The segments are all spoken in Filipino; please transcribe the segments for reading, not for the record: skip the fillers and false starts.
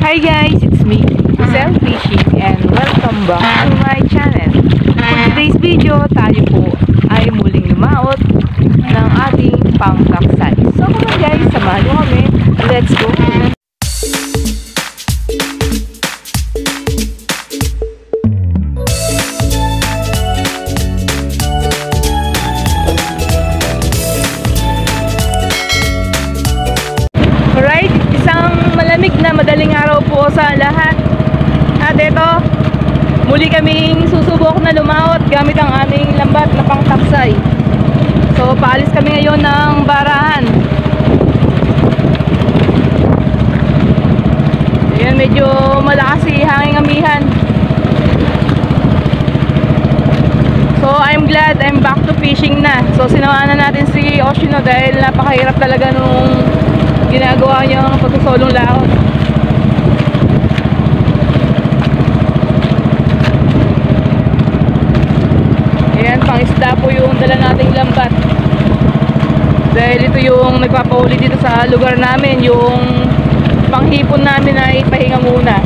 Hi guys, it's me, Giselle Fishing, and welcome back to my channel. For today's video, tayo po ay muling lumaot ng ating pangkaksay. So come on guys, samahan nyo kami. Let's go! Alright, isang malamig na madaling araw po sa lahat. At ito, muli kaming susubok na lumaot gamit ang aming lambat na pangtaksay. So, paalis kami ngayon ng Barahan. Ayan, medyo malakas si hanging amihan. So, I'm glad I'm back to fishing na. So, sinamahan na natin si Oshino dahil napakahirap talaga nung ginagawa niyang pagsusolong laot. Ayan, pang-isda po yung dala nating lambat. Dahil ito yung nagpapahuli dito sa lugar namin. Yung panghipon namin ay pahinga muna.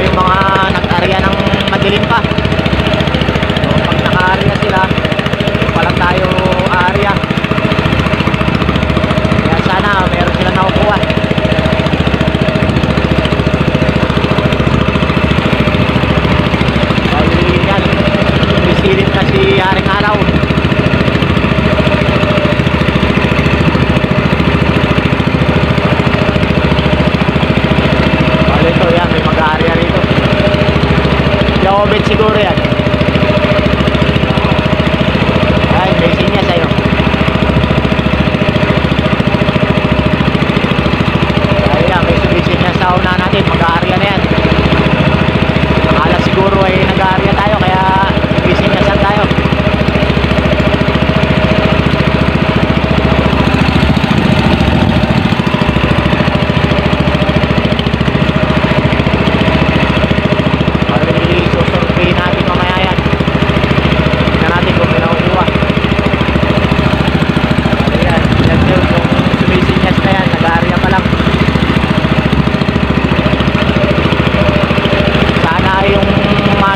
Yung mga nag-area ng madilim pa. So, pag naka-area sila, walang tayo area. Kaya sana meron sila nakukuha. Bali yan, bisilit na si Haring Araw. Ito yan, may mag-area rito. Jacobet siguro yan. Ay, may sinya sa'yo. Ay, yan, may sumisinya sa una natin. Mag-area na yan. Akala siguro ay nag-area tayo, kaya may sinya saan tayo.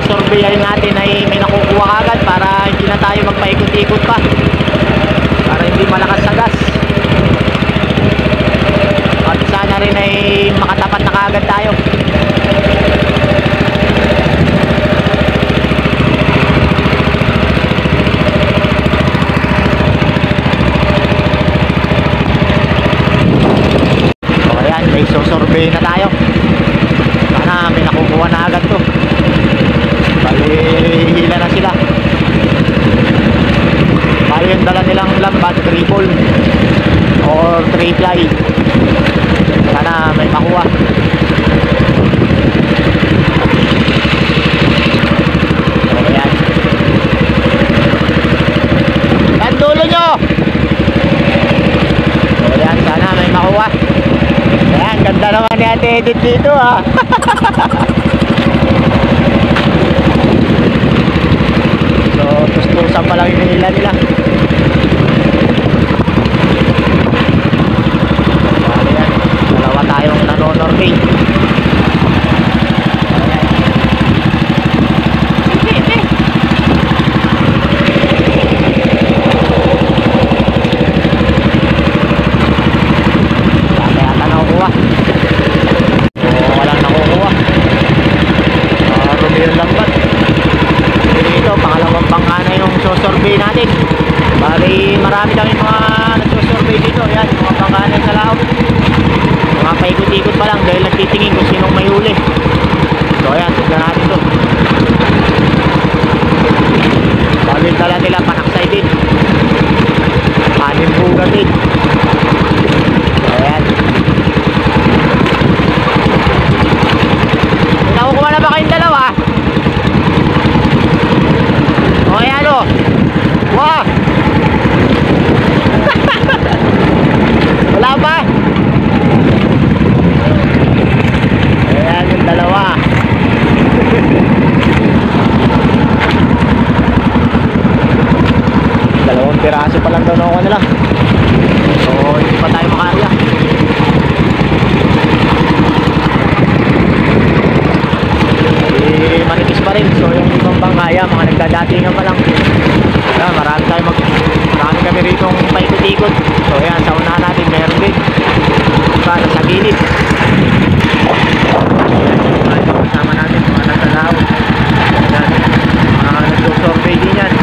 Surveyan natin ay may nakukuha agad para hindi na tayo magpaikot-ikot pa, para hindi malakas sa gas, at sana rin ay makatapat na kaagad tayo. So ayan, may susurvey na tayo, sana may nakukuha na agad to. Bali, hila na sila. Bali, yung dala nilang lambat, triple or 3-ply. Sana may makuha. nag-edit dito ah. So, tustusan pa lang yung nila nila. Ayan, dalawa tayong nanonorte. Survey natin. Bali, marami kami mga nagsusurvey dito. Yan, mga pangkanan sa laot. Mga paikot-ikot pa lang dahil nagtitingin kung sinong may huli. So, ayan, tignan natin to. Bali, dala nila panaksay din. Anim buga din. So, ayan. Nakukuha na ba kayong dalawa? O, ayan o. Wow! Wala pa? Ayan yung dalawa. Dalawang piraso pa lang daw na ako nila. So, hindi pa tayo makarya. Manipis pa rin. So, yung ibang bangkaya, mga nagdadatingan pa lang. Ayan, marami kami rito paikot-ikot. So ayan, sa unahan natin meron din para sa gilid. Ayan, yung kasama natin mga nagtalaw. Ayan, mga nagsusurvey din yan.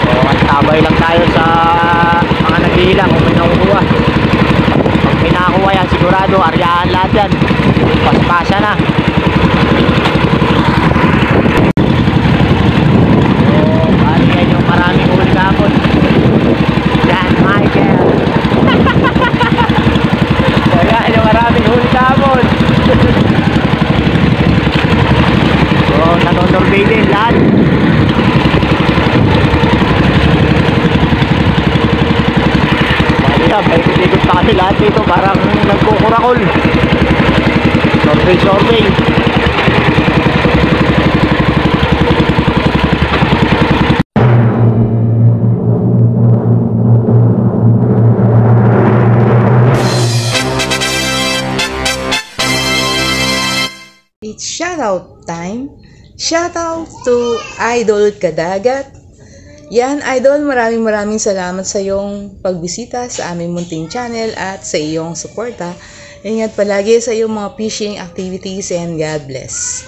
So tabay lang tayo sa mga naghihila kung may nakukuha. Pag may nakakuha yan, sigurado aryahan lahat yan. Paspasa na. Maraming huli kapon. Yan, Michael. So yan, yung maraming huli kapon. So, nanonorbay din lahat. Bali yan, paikot-ikot pa kami lahat dito. Parang nagkukurakol. Survey. It's shoutout time. Shoutout to Idol Kadagat. Yan, Idol, maraming salamat sa iyong pagbisita sa aming munting channel at sa iyong suporta. Ingat palagi sa iyong mga fishing activities and God bless.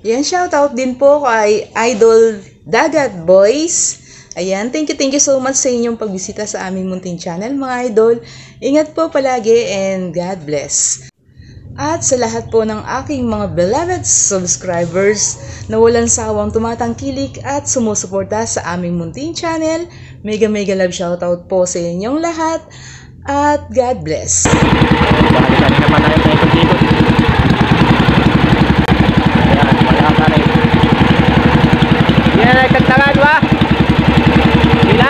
Yan, shoutout din po kay Idol Dagat Boys. Ayan, thank you so much sa inyong pagbisita sa aming munting channel, mga idol. Ingat po palagi and God bless. At sa lahat po ng aking mga beloved subscribers na walang sawang tumatangkilik at sumusuporta sa aming munting channel, mega love shoutout po sa inyong lahat at God bless. Balik naman tayo sa ikot-ikot. Ayan, wala ka rin. Hindi na nagtagtagan ba? Hindi na?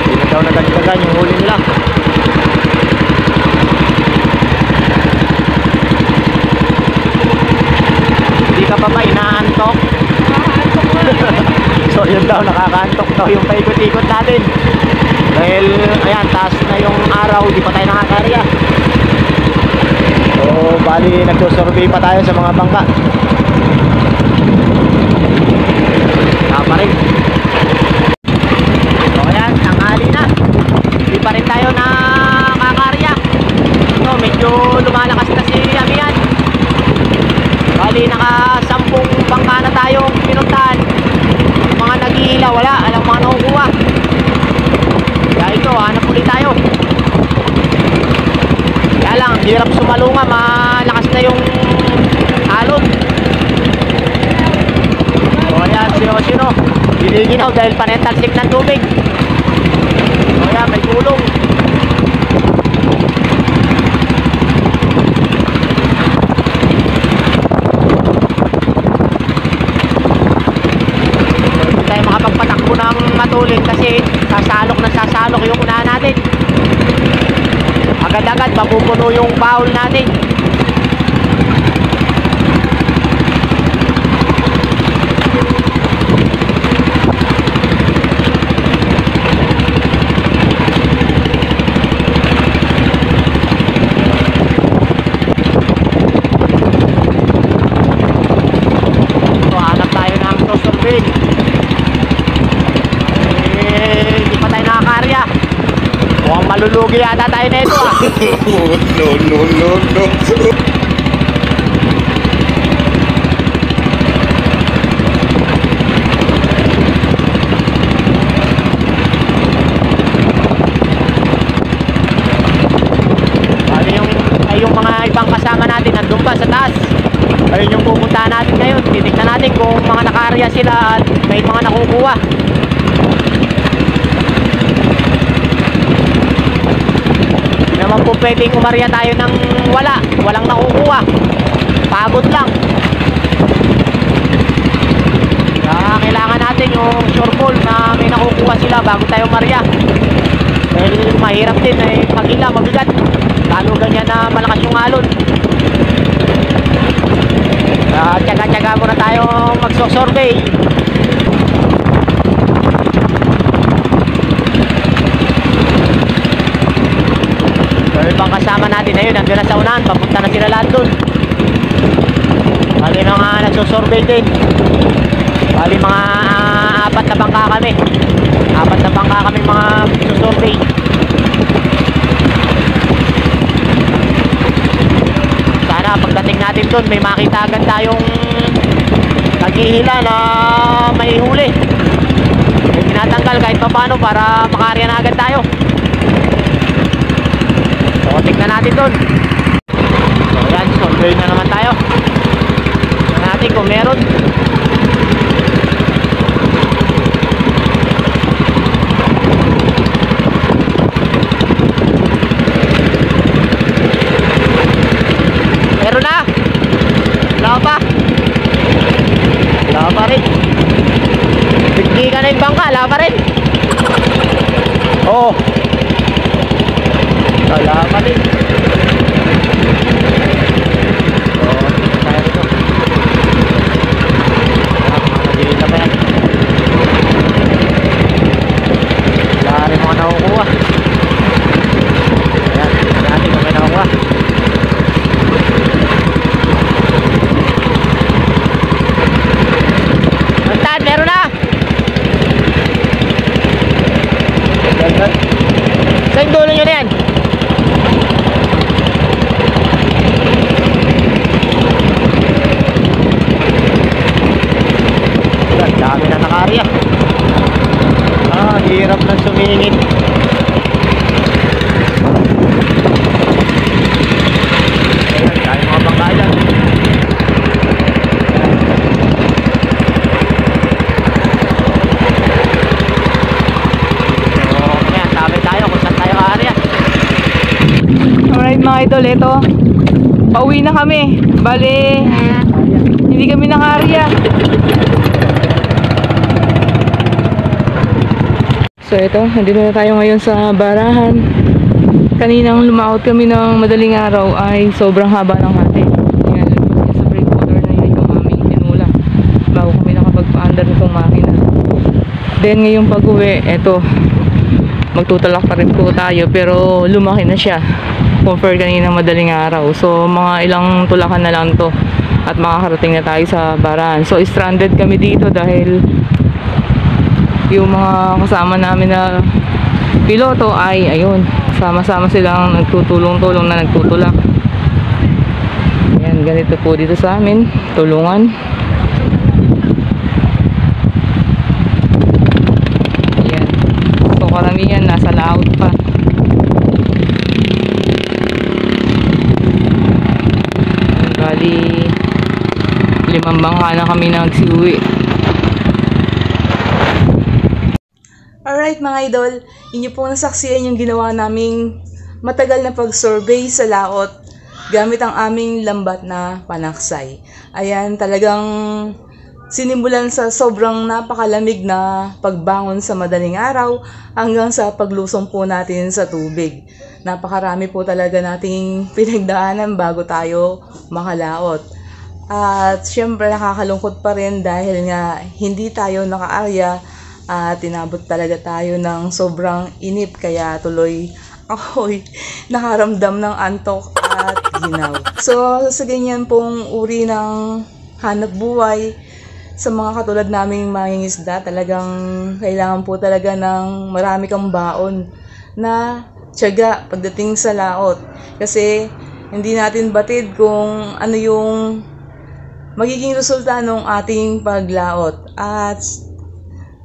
Hindi na daw nagtagtagan yung huli nila. Ka pa ba inaantok? So yun daw, nakakaantok daw yung paikot-ikot natin dahil ayan, taas na yung araw, di pa tayo nakakarya. So bali nagsusurvey pa tayo sa mga bangka. Pa rin. So ayan, tanghali na, di pa rin tayo nakakarya. So medyo lumalakas na si Amihan. Bali, naka-10 bangka na tayong pinuntahan. Mga nag-iila, wala. Alang mga nakukuha. Kaya ito, hanap ulit tayo. Kaya lang, hirap sumalunga. Malakas na yung alon. So, ayan, sino. Diliginaw dahil panentalsik ng tubig. So, ayan, may gulong. Makapagpatakbo ng matulin kasi sasalok na agad-agad mapupuno yung bowl natin. Malulugi yata tayo na ito No. Bali yung mga ibang kasama natin nandun pa sa taas. Ayun yung pupuntahan natin ngayon. Titignan natin kung mga naka-area sila at may mga nakukuha. Naman po pwedeng umarya tayo ng walang nakukuha, pagod lang. Kailangan natin yung sure ball na may nakukuha sila bago tayo umarya, dahil mahirap din pag-ila, mabigat, lalo ganyan na malakas yung alon. Tsaga-tsaga muna tayo magso-survey. Ibang kasama natin na yun, nandun na sa unahan, papunta na sila lahat dun. Bali mga nagsusurvey din. Bali mga apat na bangka kami mga nagsusurvey. Sana pagdating natin dun may makita agad tayong naghihila na may huli, may tinatanggal kahit pa paano para makarya na agad tayo. So, tignan natin doon. So, yan, survey na naman tayo. Tignan natin kung meron. Meron na. Wala pa. Wala pa rin. Bigli ka na yung bangka. Wala pa rin. Oo. Wala pa rin. So, tayo dito. Nagilid na pa yan. Wala rin mga nakukuha. Ayan, tignan natin kung may nakukuha. Mantan, meron na! Saan dulo nyo na yan? Dami na naka-area. Hirap na sumingit. Ayan, kaya mga bangka dyan. So, kaya sabi tayo kung saan tayo ka-area. Alright mga idol, ito pauwi na kami. Bale, hindi kami naka-area. So ito, nandito na tayo ngayon sa barahan. Kaninang lumaot kami ng madaling araw ay sobrang haba ng hati. Ayan, sa breakwater na yun yung aming tinula bago kami nakapagpa-under nitong makina. Then ngayong pag-uwi, ito, magtutulak pa rin po tayo pero lumaki na siya compare kaninang madaling araw. So mga ilang tulakan na lang to at makakarating na tayo sa barahan. So stranded kami dito dahil yung mga kasama namin na piloto ay ayun, sama-sama silang nagtutulong-tulong na nagtutulak. Ayan, ganito po dito sa amin, tulungan. Ayan, so karamihan nasa laot pa. Bali 5 bangka na kami nagsiuwi. Alright mga idol, inyo pong nasaksiyan yung ginawa naming matagal na pag-survey sa laot gamit ang aming lambat na panaksay. Ayan, talagang Sinimulan sa sobrang napakalamig na pagbangon sa madaling araw hanggang sa paglusong po natin sa tubig. Napakarami po talaga nating pinagdaanan bago tayo makalaot. At syempre nakakalungkot pa rin dahil nga hindi tayo nakaarya at tinabot talaga tayo ng sobrang inip kaya tuloy ako'y nakaramdam ng antok at ginaw. So sa ganyan pong uri ng hanap buhay, sa mga katulad naming mangingisda, talagang kailangan po talaga ng marami kang baon na tiyaga pagdating sa laot. Kasi hindi natin batid kung ano yung magiging resulta ng ating paglaot. At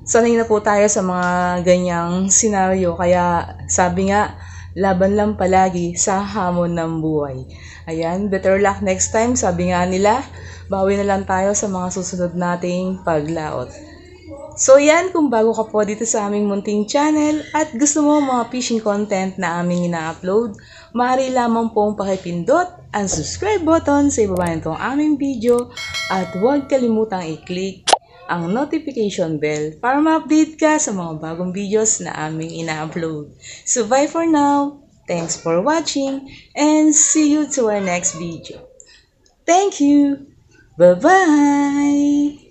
sanay na po tayo sa mga ganyang senaryo. Kaya sabi nga, laban lang palagi sa hamon ng buhay. Ayan, better luck next time. Sabi nga nila, bawi na lang tayo sa mga susunod nating paglaot. So yan, kung bago ka po dito sa aming munting channel at gusto mo mga fishing content na aming ina-upload, maaari lamang pong pakipindot ang subscribe button sa ibaba nitong aming video at huwag kalimutang i-click ang notification bell para ma-update ka sa mga bagong videos na aming ina-upload. So bye for now, thanks for watching, and see you to our next video. Thank you! Bye-bye!